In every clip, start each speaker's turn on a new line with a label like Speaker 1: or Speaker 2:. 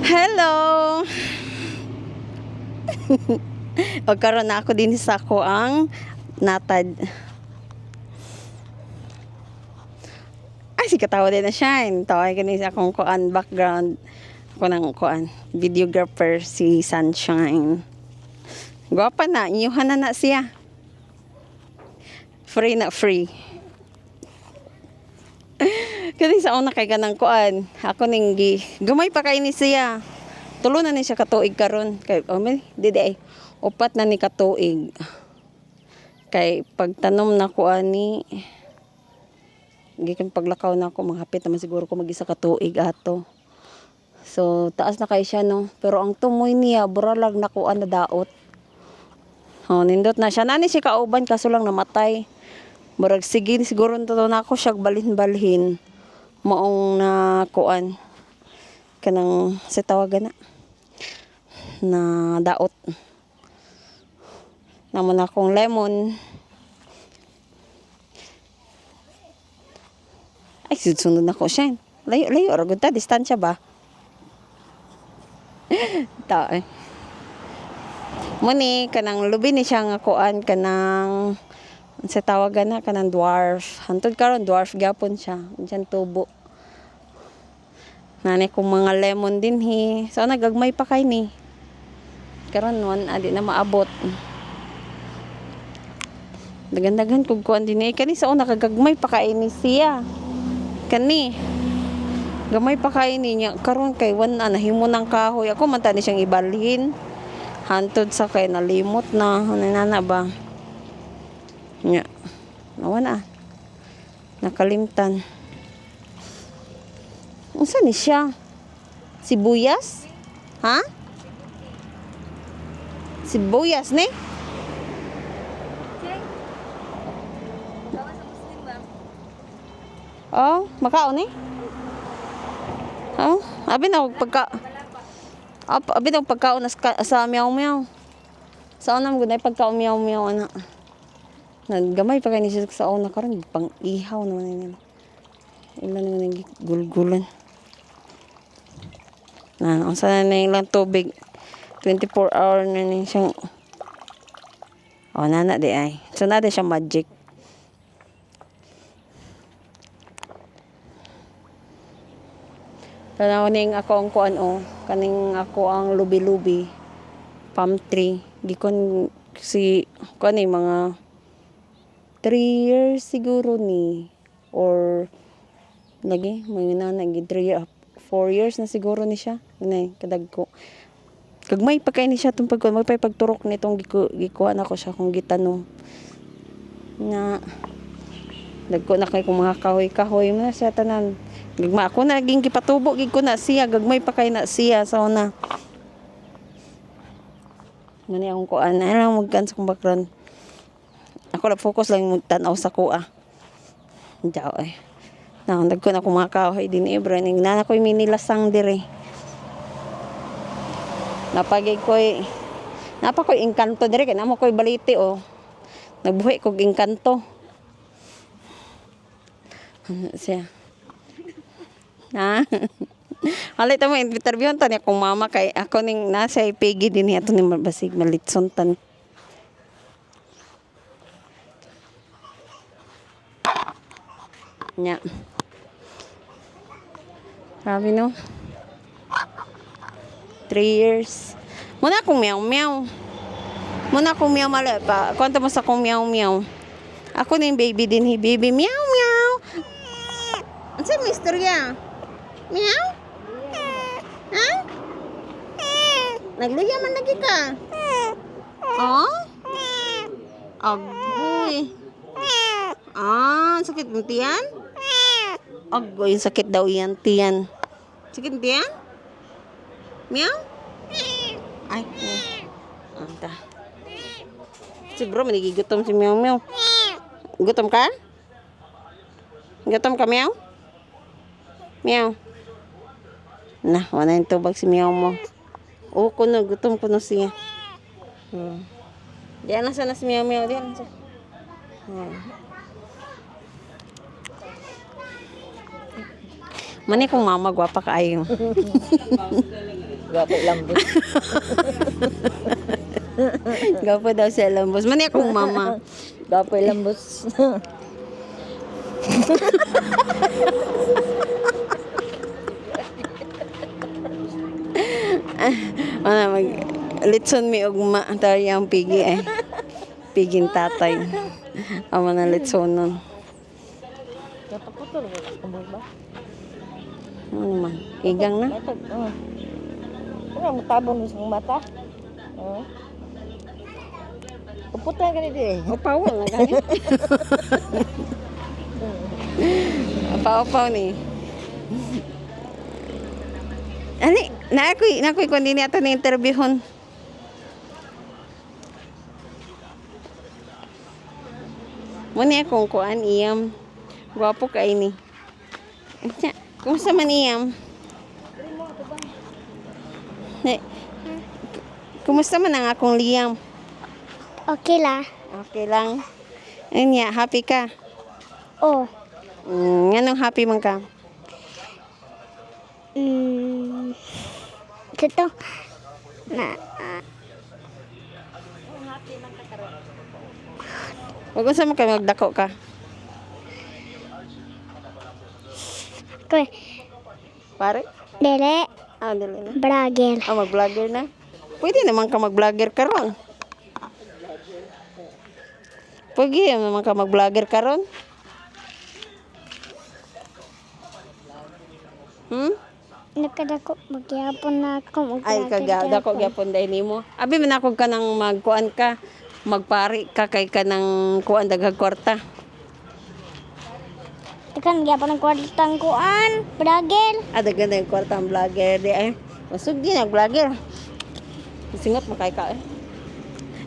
Speaker 1: Hello! O karon na ako din sa ako ang natad. Ay, si katawa din na siya. Tawag ka sa akong kuan background. Ako ng kuan videographer si Sunshine. Gwapa na, inyuhan na siya. Free na free. Kasi sa una kay kanang kuan, ako ning gamay pa kay ni siya. Tulo na ni siya katuig karon kay didi ay upat na ni katuig. Kay pagtanom na ko ani gikan paglakaw na ako maghapit naman siguro ko mag-isa katuig ato. So taas na kay siya no, pero ang tumoy niya buralag na kuan na daot. Oh, nindot na siya nani si kauban kaso lang namatay. Murag sige siguro to na ako siya balhin-balhin maong na kuan kanang sa tawagan na daot naman akong lemon ay sunod na ko siya layo ragod ta distansya ba ta eh muni kanang lubi ni siya nga kuan kanang sa tawagan na kanang dwarf hantod karon dwarf gyapon siya diyan tubo nani kong mga lemon din hi so nagagmay pa kay ni karon non adi na maabot dagan-dagan kog kuan din eh kani sa una kagagmay pa kay ni siya kani gamay pa kay ni nya karon kay wan na nahimo ng kahoy ako man tani siyang ibalhin hantod sa kay nalimot na nana ba nya nawa na nakalimtan unsa ni siya sibuyas ha sibuyas ni oh makaon ni oh abi na pagkaon sa meow sa una mo gunay pagkaon meow ana naggamay pa kay ni sa una karon pang ihaw naman nila ilan naman ang gulgulan na unsa na ilang tubig 24 hour na ni siyang nana di ay so na di siya magic tanaw ning ako ang kuan kaning ako ang lubi-lubi palm tree gikon si kuan mga 3 years siguro ni or lagi mga nana gi 4 years na siguro ni siya nay kadag ko kagmay pa kay ni siya tong pagkuan may pagturok nitong gikuha ako siya kung gitanong na dagko na kay kung mga kahoy mo na siya tanan gagma ako na naging gipatubo gid ko na siya gagmay pa kay na siya sa una ngani akong kuan ay lang magkan sa kong background ako na focus lang magtanaw sa kuha diaw ay dagko na akong mga kahoy din ibra ning nana koy minilasang dire napagay koy engkanto dire kay namo koy baliti nagbuhi kog engkanto siya ha halay ta mo interviewon ta ni akong mama kay ako ning nasa ipigi din ato ni basig malitson tan nya sabi no 3 years muna akong meow mali pa kwento mo sa akong meow ako na yung baby din baby meow ano sa misterya meow ha nagluya man lagi ka agoy sakit mo tiyan agoy sakit daw yan tiyan sakit mo tiyan meow ay anta si bro manigigutom si meow gutom ka meow na wala yung tubag si meow mo kuno gutom kuno siya diyan na sana si meow diyan na siya mani kong mama gwapa kaayo
Speaker 2: Gapay lambot.
Speaker 1: Gapo daw siya lambos. Mani akong mama.
Speaker 2: Gapay lambot.
Speaker 1: Ano, litson mi og tayang pigi eh. Piging tatay. Amo na litson nun.
Speaker 2: Kapaputol ba?
Speaker 1: Ano man, igang na.
Speaker 2: Matag. Ano mo tabon sa mata? Kaputan ka ni
Speaker 1: O pawal na gani. Paw ni. Ani, na ako'y kundi ni ato ni interviewon. Muna akong kuan iyam. Gwapo kay ni. Anya, kumusta man iyam? Kumusta man ang akong liyam?
Speaker 3: Okay lah.
Speaker 1: Okay lang. Anya, happy ka?
Speaker 3: Oh.
Speaker 1: Anong happy man ka?
Speaker 3: Ito. Na.
Speaker 1: Huwag ko sa ka magdako ka.
Speaker 3: Okay.
Speaker 1: Pare?
Speaker 3: Dele.
Speaker 1: Ah, dali na.
Speaker 3: Bragel.
Speaker 1: Ah, mag-vlogger na? Pwede naman ka mag-vlogger karon. Pwede naman ka mag-vlogger karon.
Speaker 3: Nakadako. Magyapon na ako.
Speaker 1: Ay, dako gyapon dahil nimo. Abi man ako ka nang magkuan ka. Magpari ka kay ka nang kuan daghang kwarta.
Speaker 3: Tekan gyapon ang kwartang kuan. Bragel.
Speaker 1: Ah, daghan na yung kwarta ang vlogger di ay. Masug din ang vlogger. Singot makay ka eh.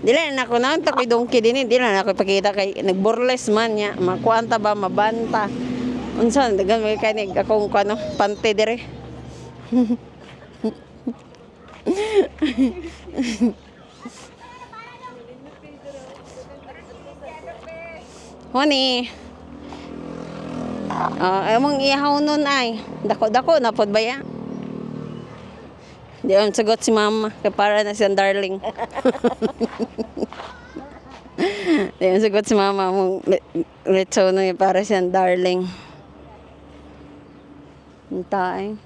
Speaker 1: Dili na ako naon ta koy donkey dinhi, dili na ako pakita kay nagburles man nya, makuanta ba mabanta. Unsa daghan may kay nig akong kuno pante dire. Honey. Among ihaw nun ay dako-dako na pod ba ya? Di ang sagot si mama, kaya para na siyang darling. Di ang sagot si mama, mong letso na para siyang darling. Hintay.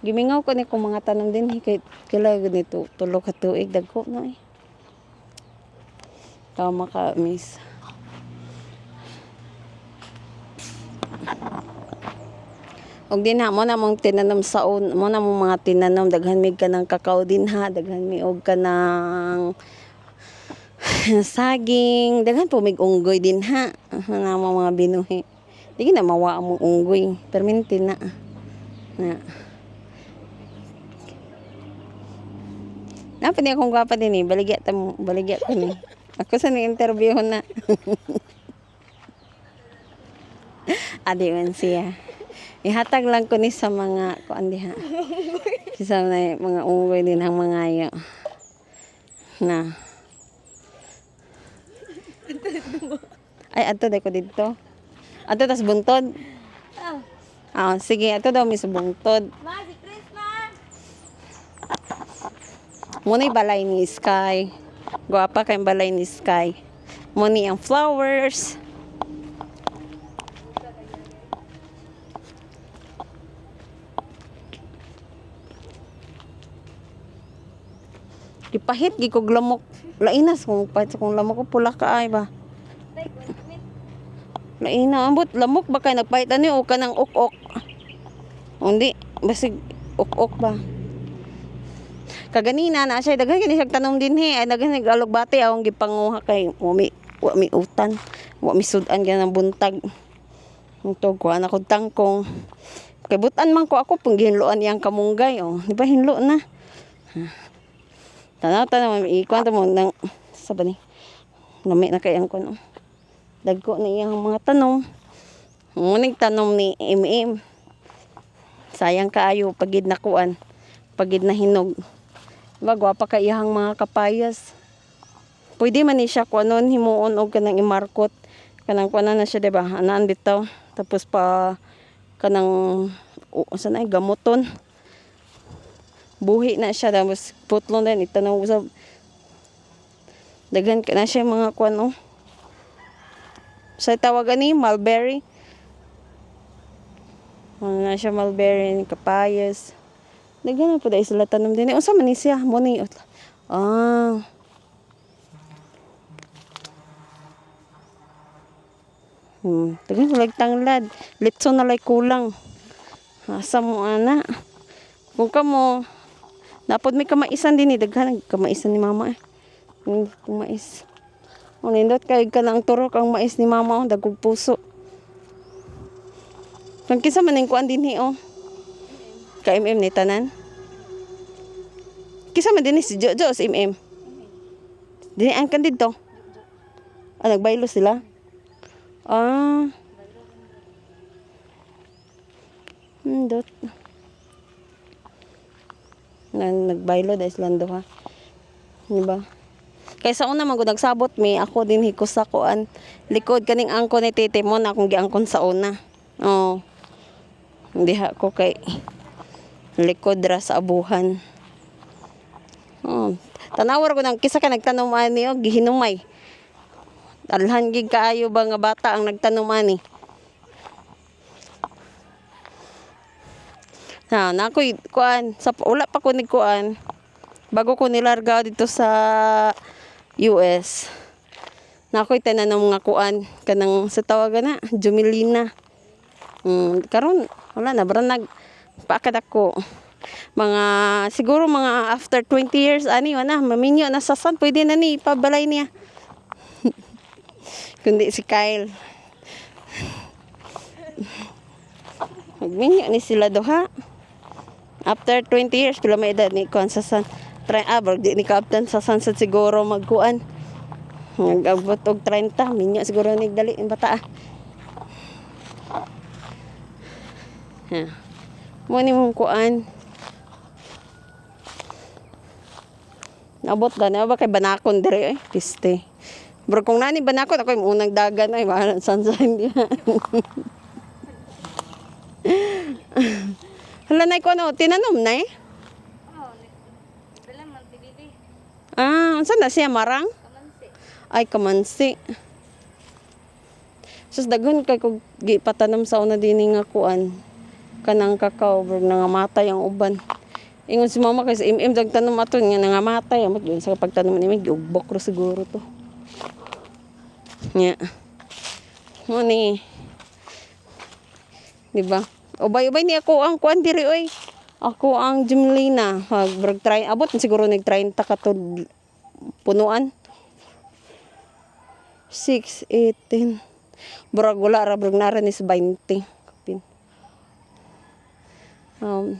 Speaker 1: Gimingaw ko ni kung mga tanong din, kay kailangan ganito, tulog ka tuig, dagko na eh. Tama ka, miss. Og din ha mo na mong tinanom sa mo na mong mga tinanom daghan mig ka ng kakao din ha, daghan mi og ka ng saging, daghan po mig unggoy din ha. Na mga binuhi. Di na mawa mong unggoy, perminti na. Na. Napa ni akong gwapa din eh, baligya ko ni. Ako sa ni interview na. Adi man siya. Ihatag lang ko ni sa mga kuan diha. Sa mga unggoy din ang mga ayo. Na. Ay ato dai ko dito. Ato tas buntod. Sige, ato daw mi sa buntod.
Speaker 3: Ma, si Christmas.
Speaker 1: Muna balay ni Sky. Guwapa kay balay ni Sky. Muna ang flowers. Gipahit gi kog lamok. Lainas kung pahit kung lamok ko pula ka ay ba. Laina ambot lamok ba kay nagpahit ani o kanang ok-ok. Undi basig ok-ok ba. Kaganina na siya daghan kini siyang tanom din he ay daghan nagalog bati akong gipanguha kay wa mi utan. Wa mi sudan gyud buntag. Ito ko anak ko tangkong. Kay butan man ko ako pang gihinloan iyang kamunggay oh. Di ba hinlo na? Tanaw ikuan ta mo nang sa ba ni. Lami na kay ang kuno. Dagko na iyang mga tanom. Muning tanom ni MM. Sayang kaayo pagid na kuan. Pagid na hinog. Diba gwapa ka iyang mga kapayas. Pwede man ni siya kuanon himuon og kanang imarkot. Kanang kuanan na siya diba? Anaan bitaw. Tapos pa kanang saan ay gamuton. buhi na siya tapos putlon din itanaw usab. Daghan ka na siya mga kuan oh. Sa tawagan ni mulberry. Ano na siya mulberry, kapayas. Daghan na po dahil sila tanom din. Unsa man ni siya? Mo ni ah. Daghan ko tanglad. Litso na lay kulang. Asa mo ana? Kung kamo napod may kamaisan din ni daghan kamaisan ni mama eh. Mais. O nindot kay ka lang turok ang mais ni mama dagog puso. Kung kinsa man ning kuan dinhi oh. Ka MM ni tanan. Kinsa man dinhi si Jojo sa MM. Dinhi ang kan didto. Ah, nagbaylo sila. Ah. Nindot. Nagbaylo dahil silang duha. Diba? Kaysa una man ko nagsabot mi, ako din hikos sa kuan. Likod kaning angko ni tete mo na akong giangkon sa una. Oh. Hindi ko kay likod ra sa abuhan. Oh. Tanawar ko nang kisa ka nagtanom ani og gihinumay. Alhan gid kaayo ba nga bata ang nagtanom ani. Na ako'y kuan sa wala pa ko ni kuan. Bago ko nilarga dito sa US. Na ako'y tanan nga kuan kanang sa tawagan na Jumelina. Karon wala na barang nagpaakad ako. Mga siguro mga after 20 years ani na maminyo na sa san pwede na ni pabalay niya. Kundi si Kyle. Magminyo ni sila duha. After 20 years pila may edad ni kuan sa san. Di ni kaptan sa sunset siguro magkuan. Nag-abot og 30, minyo siguro ni dali ang bata. Mo ni mong kuan. Nabot na ba kay banakon dire piste. Bro kung nani banakon ako yung unang dagan ay mahal sunshine diha. Hala na ko no, tinanom na eh. Unsa na siya marang? Kamansi. Ay kamansi. Sus daghan kay kog gipatanom sa una dinhi nga kuan. Kanang kakao bro nangamatay ang uban. Ingon si mama kay sa MM dagtanom aton nga nangamatay amot yun sa pagtanom ni mig ubok ro siguro to. Nya. Mo ni. Di ba? Ubay-ubay ni ako ang kuan diri oy. Ako ang Jumelina. Brag try abot siguro nag 30 ka to punuan. 6, 18. Brag wala ra brag nara ni 20.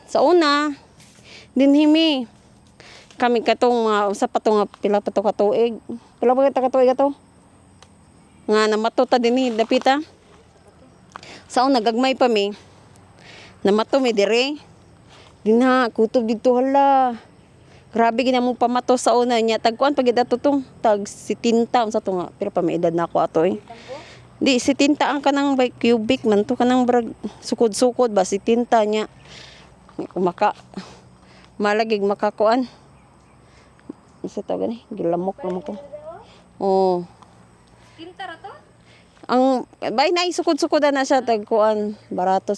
Speaker 1: Sa una dinhimi kami katong sa patong pila pa to ka tuig. Pila ba ka tuig ato? Nga namato ta dinhi dapita. Sa una gagmay pa mi. Namato mi dire. Dinha kutob dito hala. Grabe gina mo pamato sa una niya. Tagkuan pagid ato tong tag 70 unsa to nga. Pero pa may edad na ako ato eh. Di 70 ang kanang by cubic man to kanang brag sukod-sukod ba 70 niya. Maka malagig makakuan. Isa to gani gilamok naman ko. Oh.
Speaker 2: Kinta ra to?
Speaker 1: Ang bay na sukod-sukod na siya tagkuan barato.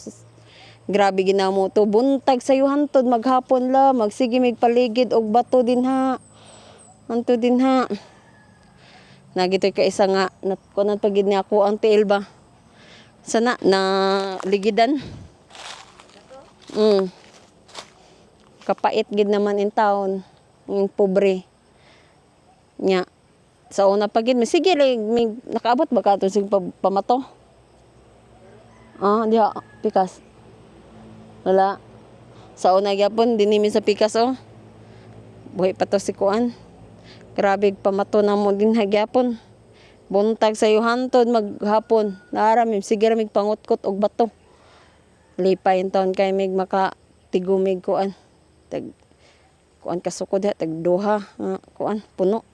Speaker 1: Grabe ginamo to buntag sayo hantod maghapon la magsige mig paligid og bato din ha. Anto din ha. Nagitoy ka isa nga kunan pagid ni ako ang tiil ba. Sana na ligidan. Kapait gid naman in town. Yung pobre. Nya. Sa una pagid sige mig nakaabot ba ka to sig pamato? Diha pikas. Wala. Sa una gyapon dinimi sa pikas oh. Buhay pa to si kuan. Grabe pamato na mo din hagyapon. Buntag sa hantod maghapon. Naramim sige ra mig pangutkot og bato. Lipay in taon kay mig makatigumig kuan. Tag kuan kasukod ha tag duha kuan puno.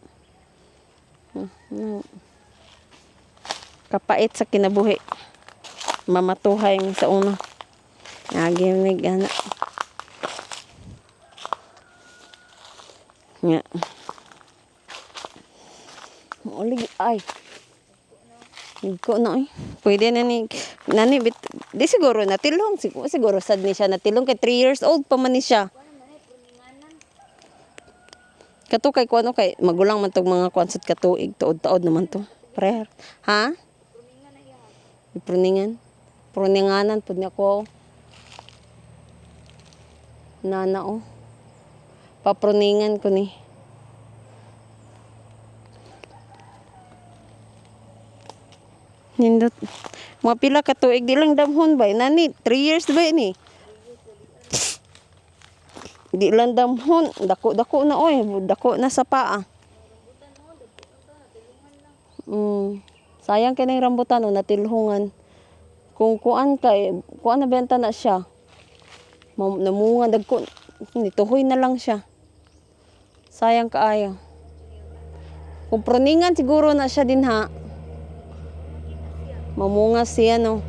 Speaker 1: Kapait sa kinabuhi. Mamatuhay sa una. Nagimig ana. Nga. Ulig, ay. Ko na eh. Pwede na ni nani bit di siguro natilong siguro sad ni siya natilong kay 3 years old pa man ni siya. Kato kay kuano kay magulang man tog mga konsert katuig tuod-tuod naman to. Prayer. Ha? Pruningan. Pruninganan pud niya ko. Nana oh. Papruningan ko ni. Nindot. Mga pila ka tuig di lang damhon ba? Nani, 3 years ba ni? Di lang damhon. Dako na oy. Dako na sa paa. Sayang kay rambutan o natilhungan. Kung kuan na benta na siya. Namunga dagko. Nituhoy na lang siya. Sayang kaayo. Kung pruningan siguro na siya din ha. Mamunga siya no.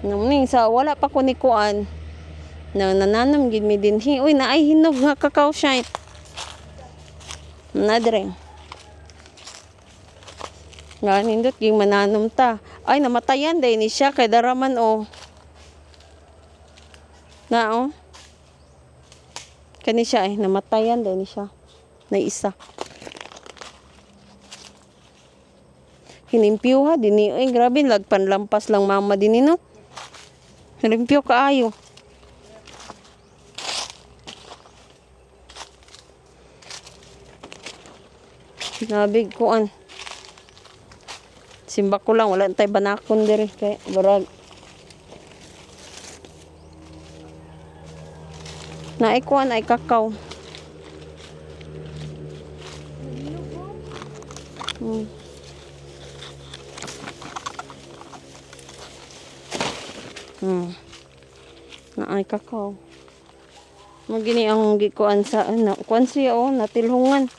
Speaker 1: Namuning sa wala pa ko ni kuan. Nananam gid mi dinhi. Uy naay hinog nga cacao shine. Nadre. Nga nindot ging mananom ta. Ay namatayan day ni siya kay daraman o. Na o. Kani siya namatayan day ni siya. Na isa. Hinimpyo ha, dini, ay grabe, lagpan lampas lang mama din no. Hinimpyo kaayo. Nabig kuan. Simba ko lang, wala tay banakon diri kay barag. Na kuan ay kakao. Na ay kakao. Magini ang gikuan sa kuan siya oh natilhungan.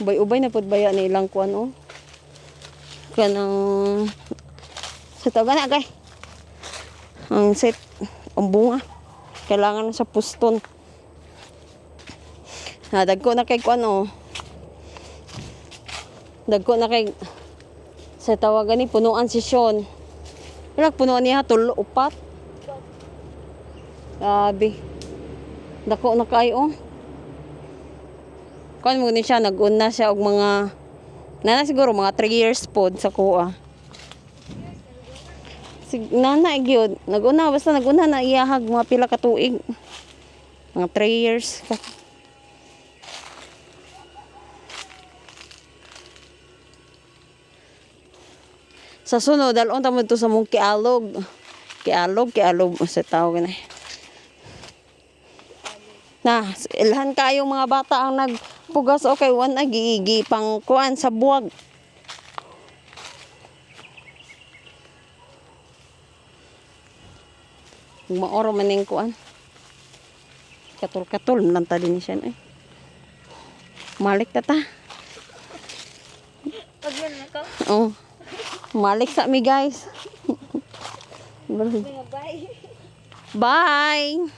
Speaker 1: Ubay-ubay na pud baya ni ilang kuan oh. Kanang sa taga na kay. Ang set ang bunga. Kailangan sa puston. Dagko na kay kuan oh. Dagko na kay sa tawagan ni punuan si Sean. Ilag punuan niya 3 4. Grabe. Dako na kayo oh. Kuan mo ni siya nag-una siya og mga nana siguro mga 3 years pod sa kuha. Nana gyud nag-una basta nag-una na iyahag mga pila ka tuig. Mga 3 years. Sa sunod, dalon tamo to sa mong kialog. Kialog sa tawag na. Na, ilhan kayong mga bata ang nagpugas o kay wan agigi pang kuan sa buwag. Maoro man ning kuan. Katul-katul man ta din siya eh. Malik ta.
Speaker 2: Pagyan na ka.
Speaker 1: Oh. Malik sa mi guys.
Speaker 2: Bye.
Speaker 1: Bye.